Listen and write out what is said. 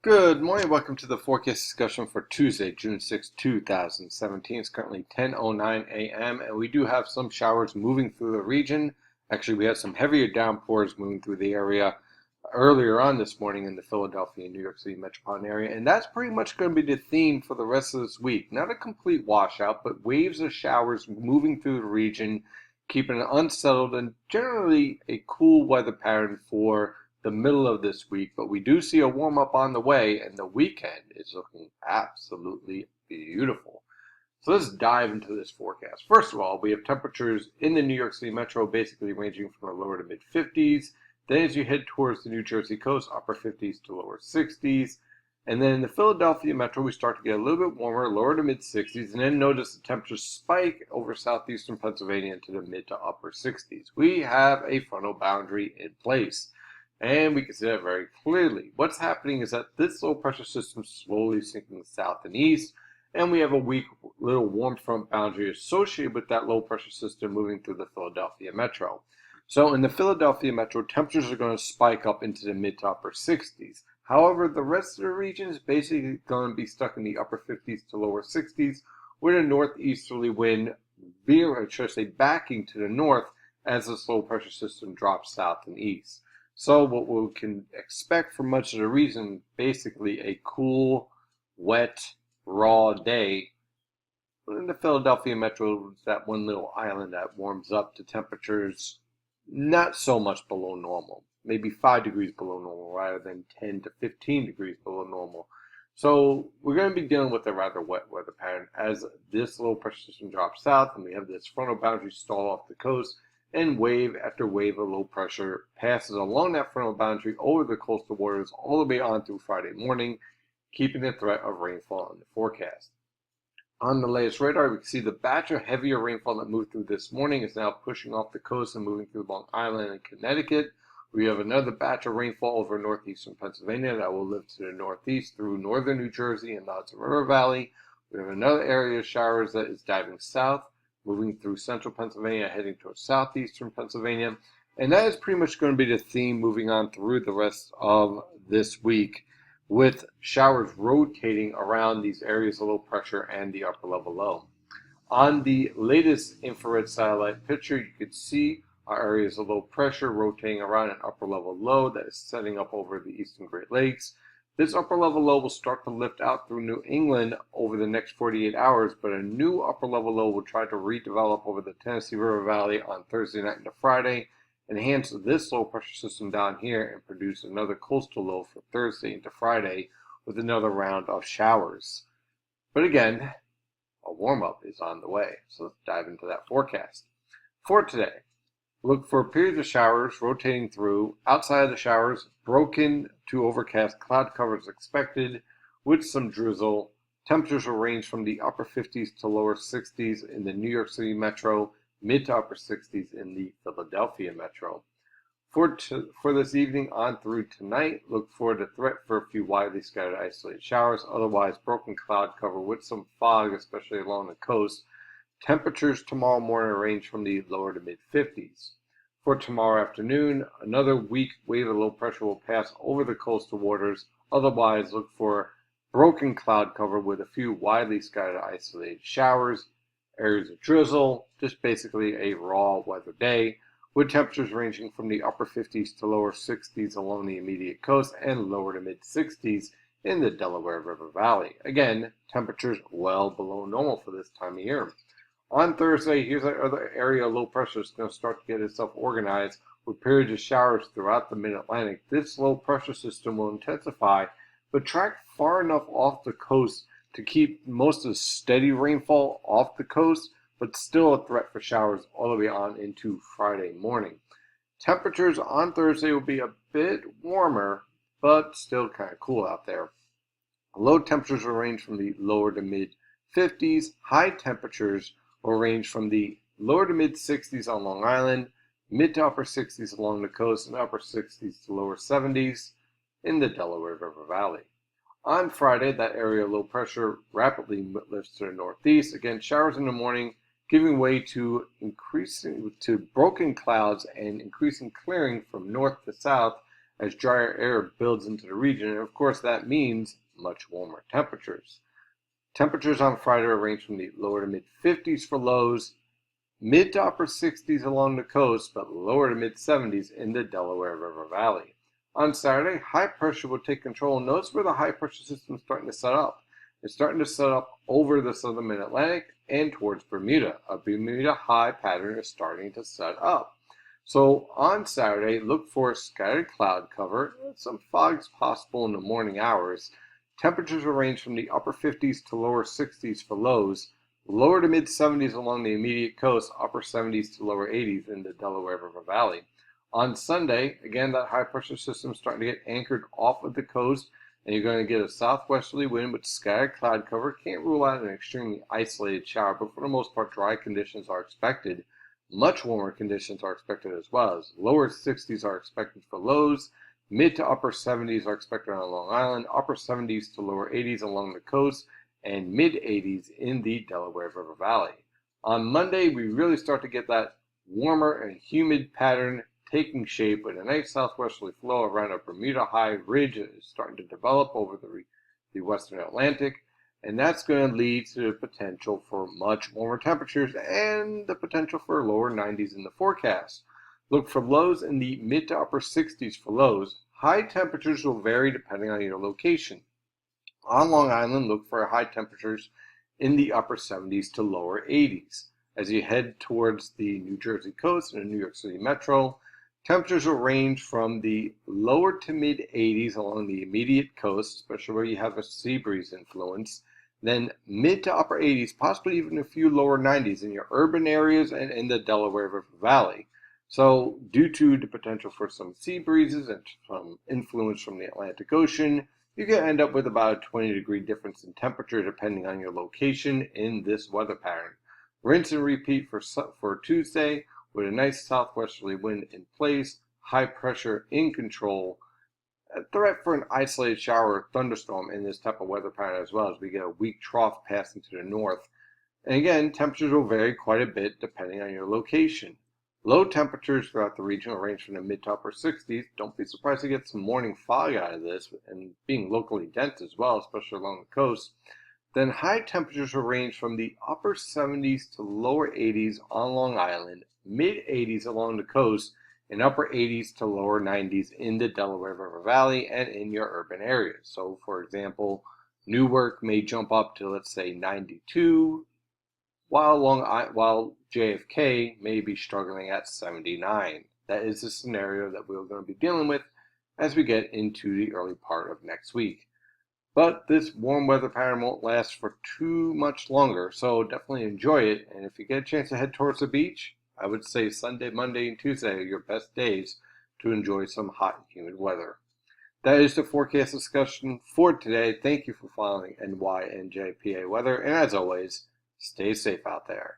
Good morning. Welcome to the forecast discussion for Tuesday, June 6, 2017. It's currently 10:09 a.m. and we do have some showers moving through the region. Actually, we had some heavier downpours moving through the area earlier on this morning in the Philadelphia and New York City metropolitan area, and that's pretty much going to be the theme for the rest of this week. Not a complete washout, but waves of showers moving through the region, keeping it unsettled and generally a cool weather pattern for the middle of this week, but we do see a warm up on the way, and the weekend is looking absolutely beautiful. So let's dive into this forecast. First of all, we have temperatures in the New York City metro basically ranging from the lower to mid 50s. Then as you head towards the New Jersey coast, upper 50s to lower 60s. And then in the Philadelphia metro, we start to get a little bit warmer, lower to mid 60s, and then notice the temperatures spike over southeastern Pennsylvania into the mid to upper 60s. We have a frontal boundary in place. And we can see that very clearly. What's happening is that this low pressure system is slowly sinking south and east, and we have a weak little warm front boundary associated with that low pressure system moving through the Philadelphia metro. So in the Philadelphia metro, temperatures are going to spike up into the mid to upper 60s. However, the rest of the region is basically going to be stuck in the upper 50s to lower 60s, with a northeasterly wind backing to the north as this low pressure system drops south and east. So what we can expect for much of the region, basically a cool, wet, raw day. But in the Philadelphia metro, it's that one little island that warms up to temperatures not so much below normal, maybe 5 degrees below normal rather than 10 to 15 degrees below normal. So we're going to be dealing with a rather wet weather pattern as this low pressure system drops south and we have this frontal boundary stall off the coast, and wave after wave of low pressure passes along that frontal boundary over the coastal waters all the way on through Friday morning, keeping the threat of rainfall in the forecast. On the latest radar, we can see the batch of heavier rainfall that moved through this morning is now pushing off the coast and moving through Long Island and Connecticut. We have another batch of rainfall over northeastern Pennsylvania that will lift to the northeast through northern New Jersey and the Hudson River Valley. We have another area of showers that is diving south, moving through central Pennsylvania, heading towards southeastern Pennsylvania. And that is pretty much going to be the theme moving on through the rest of this week, with showers rotating around these areas of low pressure and the upper level low. On the latest infrared satellite picture, you can see our areas of low pressure rotating around an upper level low that is setting up over the eastern Great Lakes. This upper level low will start to lift out through New England over the next 48 hours, but a new upper level low will try to redevelop over the Tennessee River Valley on Thursday night into Friday, enhance this low pressure system down here, and produce another coastal low for Thursday into Friday with another round of showers. But again, a warm up is on the way, so let's dive into that forecast. For today, look for periods of showers rotating through. Outside of the showers, broken to overcast cloud cover is expected with some drizzle. Temperatures will range from the upper 50s to lower 60s in the New York City metro, mid to upper 60s in the Philadelphia metro. For this evening on through tonight, look for the threat for a few widely scattered isolated showers. Otherwise, broken cloud cover with some fog, especially along the coast. Temperatures tomorrow morning range from the lower to mid 50s. For tomorrow afternoon, another weak wave of low pressure will pass over the coastal waters. Otherwise, look for broken cloud cover with a few widely scattered isolated showers, areas of drizzle, just basically a raw weather day, with temperatures ranging from the upper 50s to lower 60s along the immediate coast and lower to mid 60s in the Delaware River Valley. Again, temperatures well below normal for this time of year. On Thursday, here's another area of low pressure that's going to start to get itself organized with periods of showers throughout the mid-Atlantic. This low pressure system will intensify, but track far enough off the coast to keep most of the steady rainfall off the coast, but still a threat for showers all the way on into Friday morning. Temperatures on Thursday will be a bit warmer, but still kind of cool out there. Low temperatures will range from the lower to mid 50s. High temperatures will range from the lower to mid 60s on Long Island, mid to upper 60s along the coast, and upper 60s to lower 70s in the Delaware River Valley. On Friday, that area of low pressure rapidly lifts to the northeast. Again, showers in the morning, giving way to broken clouds and increasing clearing from north to south as drier air builds into the region, and of course that means much warmer temperatures. Temperatures on Friday will range from the lower to mid 50s for lows, mid to upper 60s along the coast, but lower to mid 70s in the Delaware River Valley. On Saturday, high pressure will take control. Notice where the high pressure system is starting to set up. It's starting to set up over the southern mid-Atlantic and towards Bermuda. A Bermuda high pattern is starting to set up. So on Saturday, look for scattered cloud cover, some fogs possible in the morning hours. Temperatures will range from the upper 50s to lower 60s for lows, lower to mid 70s along the immediate coast, upper 70s to lower 80s in the Delaware River Valley. On Sunday, again, that high pressure system is starting to get anchored off of the coast, and you're going to get a southwesterly wind with scattered cloud cover. Can't rule out an extremely isolated shower, but for the most part, dry conditions are expected. Much warmer conditions are expected as well, as lower 60s are expected for lows, mid to upper 70s are expected on Long Island, upper 70s to lower 80s along the coast, and mid 80s in the Delaware River Valley. On Monday, we really start to get that warmer and humid pattern taking shape with a nice southwesterly flow around a Bermuda high ridge that is starting to develop over the western Atlantic. And that's going to lead to the potential for much warmer temperatures and the potential for lower 90s in the forecast. Look for lows in the mid to upper 60s for lows. High temperatures will vary depending on your location. On Long Island, look for high temperatures in the upper 70s to lower 80s. As you head towards the New Jersey coast and the New York City metro, temperatures will range from the lower to mid 80s along the immediate coast, especially where you have a sea breeze influence, then mid to upper 80s, possibly even a few lower 90s in your urban areas and in the Delaware River Valley. So due to the potential for some sea breezes and some influence from the Atlantic Ocean, you can end up with about a 20-degree difference in temperature depending on your location in this weather pattern. Rinse and repeat for Tuesday with a nice southwesterly wind in place, high pressure in control, a threat for an isolated shower or thunderstorm in this type of weather pattern as well, as we get a weak trough passing to the north. And again, temperatures will vary quite a bit depending on your location. Low temperatures throughout the region will range from the mid to upper 60s. Don't be surprised to get some morning fog out of this, and being locally dense as well, especially along the coast. Then high temperatures will range from the upper 70s to lower 80s on Long Island, mid 80s along the coast, and upper 80s to lower 90s in the Delaware River Valley and in your urban areas. So, for example, Newark may jump up to, let's say, 92, while JFK may be struggling at 79. That is the scenario that we're going to be dealing with as we get into the early part of next week. But this warm weather pattern won't last for too much longer, so definitely enjoy it. And if you get a chance to head towards the beach, I would say Sunday, Monday, and Tuesday are your best days to enjoy some hot and humid weather. That is the forecast discussion for today. Thank you for following NYNJPA weather, and as always, stay safe out there.